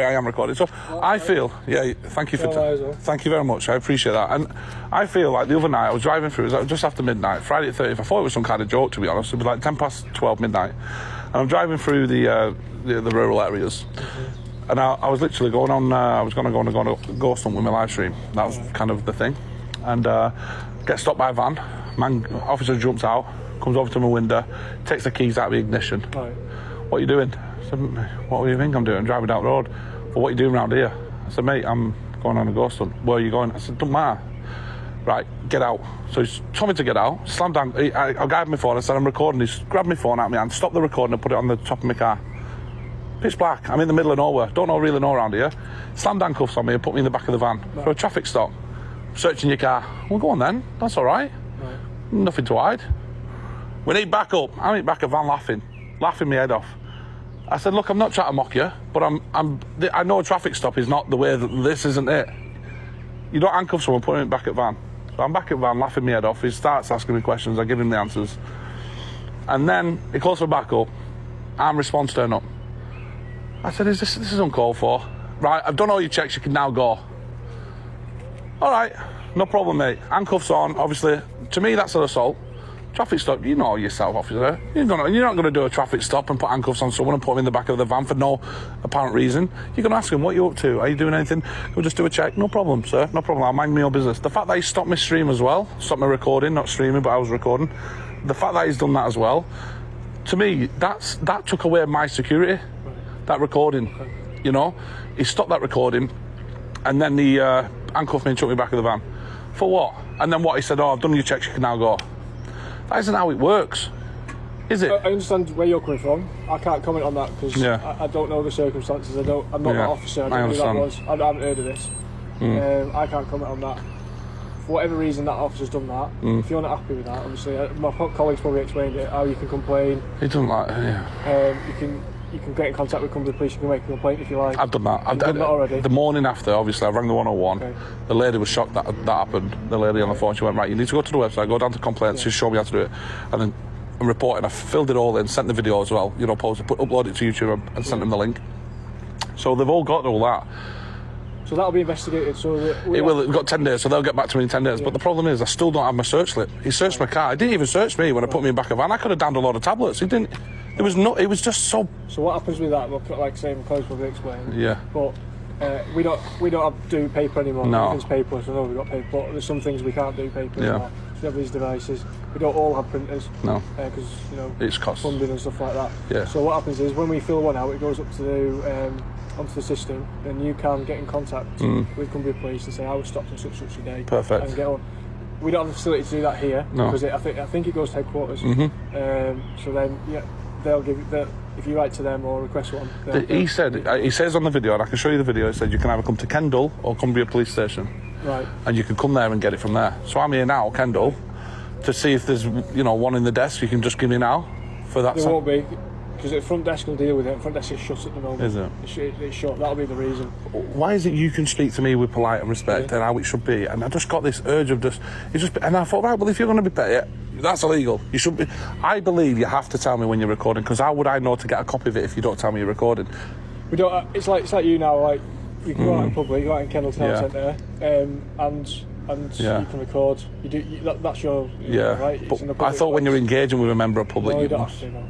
I am recording. So I feel, thank you thank you very much. I appreciate that. And I feel like the other night I was driving through, it was just after midnight, Friday the 30th. I thought it was some kind of joke, to be honest. It was like 12 midnight. And I'm driving through the rural areas. And I was literally going on, I was going to go something with my live stream. That was kind of the thing. And get stopped by a van. Officer jumps out, comes over to my window, takes the keys out of the ignition. Right. What are you doing? I said, what do you think I'm doing? I'm driving down the road. Well, what are you doing around here? I said, mate, I'm going on a ghost hunt. Where are you going? I said, don't matter. Right, get out. So he's told me to get out, slammed down. I grabbed my phone, I said, I'm recording. He's grabbed my phone out of my hand, stopped the recording and put it on the top of my car. Pitch black, I'm in the middle of nowhere. Don't really know around here. Slammed handcuffs on me and put me in the back of the van for a traffic stop. Searching your car. Well, go on then, that's all right. Nothing to hide. We need backup. I'm in the back of the van laughing my head off. I said, look, I'm not trying to mock you, but I know a traffic stop is not the way that this isn't it. You don't handcuff someone, put him in the back of the van. So I'm back at the van, laughing my head off. He starts asking me questions, I give him the answers. And then he calls for backup. Armed response turn up. I said, this is uncalled for. Right, I've done all your checks, you can now go. All right, no problem, mate. Handcuffs on, obviously. To me, that's an assault. Traffic stop, you know yourself, officer. You're not going to do a traffic stop and put handcuffs on someone and put them in the back of the van for no apparent reason. You're going to ask him, what are you up to? Are you doing anything? We'll just do a check. No problem, sir. No problem. I'll mind my own business. The fact that he stopped my stream as well, stopped my recording, not streaming, but I was recording. The fact that he's done that as well, to me, that took away my security, that recording. You know? He stopped that recording and then he handcuffed me and took me back of the van. For what? And then what? He said, I've done your checks, you can now go. That isn't how it works, is it? I understand where you're coming from. I can't comment on that because I don't know the circumstances. I'm not an officer. I don't know who that was. I haven't heard of this. I can't comment on that. For whatever reason, that officer's done that. If you're not happy with that, obviously, my colleagues probably explained it. How you can complain. He doesn't like. You can get in contact with Cumbria Police. You can make a complaint if you like. I've done that. I've done that already. The morning after, obviously, I rang the 101. Okay. The lady was shocked that happened. The lady on the phone, she went, right, you need to go to the website, go down to complaints, just show me how to do it. And then I'm reporting. I filled it all in, sent the video as well, upload it to YouTube and sent them the link. So they've all got all that. So that'll be investigated. We've got 10 days, so they'll get back to me in 10 days. But the problem is, I still don't have my search slip. He searched my car. He didn't even search me when I put me in the back of a van. I could have downed a load of tablets. He didn't. It was just so. So what happens with that? We'll put, like say, close probably explain. Yeah. But we don't do paper anymore. No. Everything's paperless. I know we've got paper, but there's some things we can't do paper anymore. So we have these devices. We don't all have printers. No. Because it's cost funding and stuff like that. Yeah. So what happens is when we fill one out, it goes up to onto the system, and you can get in contact with Cumbria Police and say I was stopped on such a day. Perfect. And get on. We don't have the facility to do that here because I think it goes to headquarters. So then they'll give if you write to them or request one. He says on the video, and I can show you the video. He said you can either come to Kendal or Cumbria Police Station, right? And you can come there and get it from there. So I'm here now, Kendal, to see if there's one in the desk. You can just give me now for that. There won't be. Because the front desk will deal with it. The front desk is shut at the moment. Is it? It's shut. That'll be the reason. Why is it you can speak to me with polite and respect and how it should be? And I just got this urge of and I thought, right, well, if you're going to be petty, that's illegal. You should be. I believe you have to tell me when you're recording, because how would I know to get a copy of it if you don't tell me you're recording? We don't. It's like you now. Like you can go out in public, you go out in Kendal Town Centre, and you can record. You do. That's your right. But I thought when you're engaging with a member of public, you don't have to. No.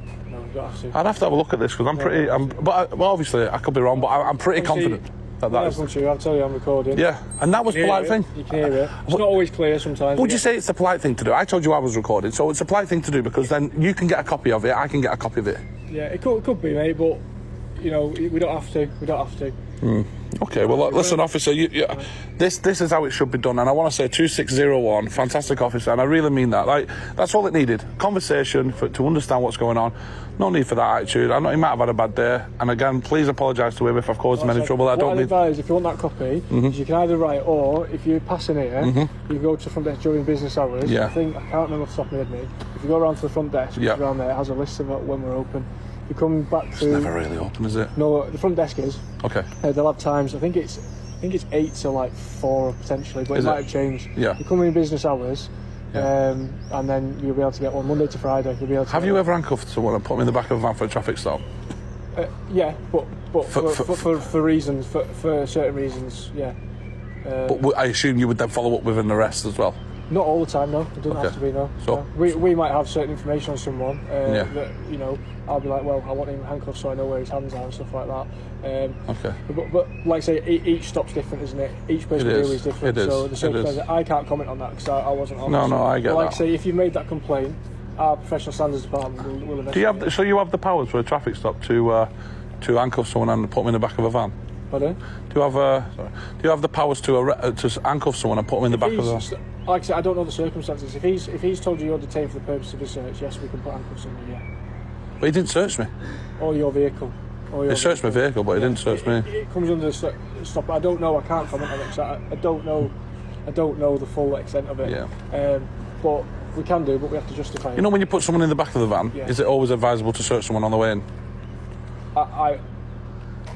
I'd have to have a look at this because I'm pretty. Obviously I could be wrong, but I'm pretty confident that is. True. I'll tell you, I'm recording. Yeah, and that was a polite thing. You can hear it. It's not always clear sometimes. Would you say it's the polite thing to do? I told you I was recording, so it's a polite thing to do because then you can get a copy of it. I can get a copy of it. Yeah, it could be, mate, but we don't have to. We don't have to. Okay, well, listen, officer, this is how it should be done, and I want to say 2601, fantastic officer, and I really mean that. Like, that's all it needed. Conversation to understand what's going on. No need for that attitude. I know he might have had a bad day, and again, please apologise to him if I've caused him any trouble. What I'd advise, if you want that copy, is you can either write, or if you're passing here, you go to the front desk during business hours. Yeah. I can't remember off the top of my head, mate. If you go around to the front desk, around there, it has a list of when we're open. You come back to. It's never really open, is it? No, the front desk is. Okay. They'll have times. I think it's 8 to like 4 potentially, but it might have changed. Yeah. You come in business hours, and then you'll be able to get one Monday to Friday. You'll be able to. Have you ever handcuffed someone and put them in the back of a van for a traffic stop? Yeah, but for reasons, for certain reasons, yeah. But I assume you would then follow up with an arrest as well? Not all the time, no. It doesn't have to be, no. So we might have certain information on someone that, you know, I'll be like, well, I want him handcuffed so I know where his hands are and stuff like that. Okay. But like I say, each stop's different, isn't it? Each person deal is different. So the circumstances, I can't comment on that because I wasn't on. No, I get that. Like I say, if you made that complaint, our professional standards department will investigate. So you have the powers for a traffic stop to handcuff someone and put them in the back of a van? Pardon? Do you have the powers to handcuff someone and put them in the back of a van? Like I said, I don't know the circumstances. If he's told you you're detained for the purpose of a search, yes, we can put handcuffs on you, yeah. But he didn't search me. Or your vehicle. He searched my vehicle, but he didn't search me. It comes under the stop. I don't know. I can't comment on it because I don't know the full extent of it. Yeah. But we can do, but we have to justify it. You know, when you put someone in the back of the van, is it always advisable to search someone on the way in?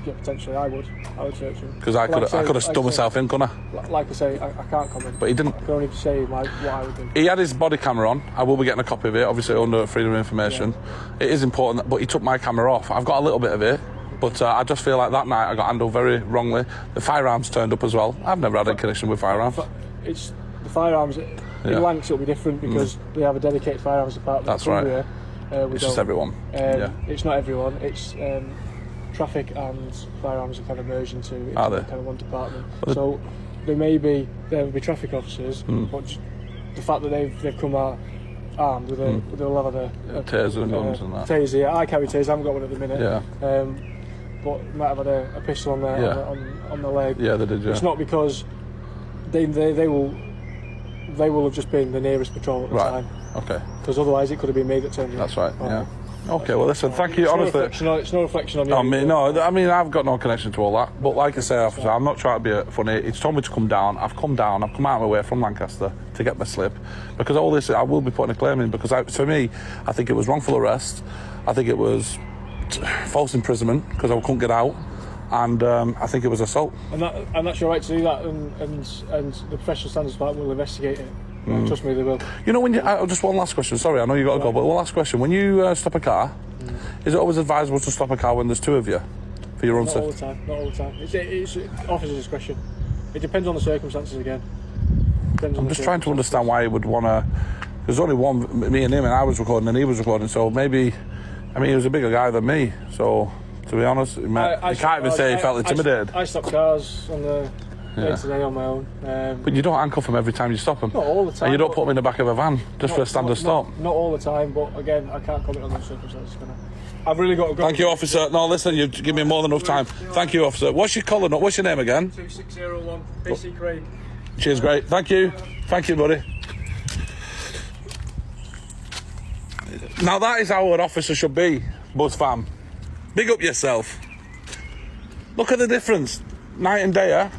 Yeah, potentially I would search him. Because I could have stuck myself in, couldn't I? Like I say, I can't comment. But he didn't. I can only say what I would do. He had his body camera on. I will be getting a copy of it, obviously under freedom of information. Yeah. It is important, but he took my camera off. I've got a little bit of it, but I just feel like that night I got handled very wrongly. The firearms turned up as well. I've never had a connection with firearms. It's the firearms. In Lancs it'll be different because they have a dedicated firearms department. That's right. It's just everyone. It's not everyone. It's traffic and firearms are kind of merged into kind of one department. So there will be traffic officers, but the fact that they've come out armed with they'll have a taser and guns and that. Taser, yeah. I carry taser. I haven't got one at the minute. Yeah. But might have had a pistol on on the leg. Yeah, they did. Yeah. It's not because they will have just been the nearest patrol at the time. Okay. Because otherwise it could have been me that turned you. That's right. Yeah. Okay, well listen, thank you, honestly. It's no reflection on you. I mean, I've got no connection to all that. But like I say, officer, I'm not trying to be funny. It's told me to come down. I've come down. I've come out of my way from Lancaster to get my slip. Because all this, I will be putting a claim in. Because for me, I think it was wrongful arrest. I think it was false imprisonment because I couldn't get out. And I think it was assault. And that's your right to do that. And the professional standards department will investigate it. Trust me, they will. You know, when you just one last question. Sorry, I know you got to go, but one last question. When you stop a car, is it always advisable to stop a car when there's two of you for your own safety? Not all the time. It's officer's discretion. It depends on the circumstances again. I'm just trying to understand why he would want to. There's only one, me and him, and I was recording, and he was recording. So maybe, I mean, he was a bigger guy than me. So to be honest, he can't even say he felt intimidated. I stop cars on the day-to-day on my own. But you don't handcuff them every time you stop them? Not all the time. And you don't put them in the back of a van just for a standard stop? Not all the time, but again, I can't comment on those circumstances. I've really got to go. Thank you, officer. No, listen, you've given me more than enough time. Thank you, officer. What's your collar? What's your name again? 2601 PC Craig. Cheers, great. Thank you. Thank you, buddy. Now that is how an officer should be, Buzz fam. Big up yourself. Look at the difference. Night and day,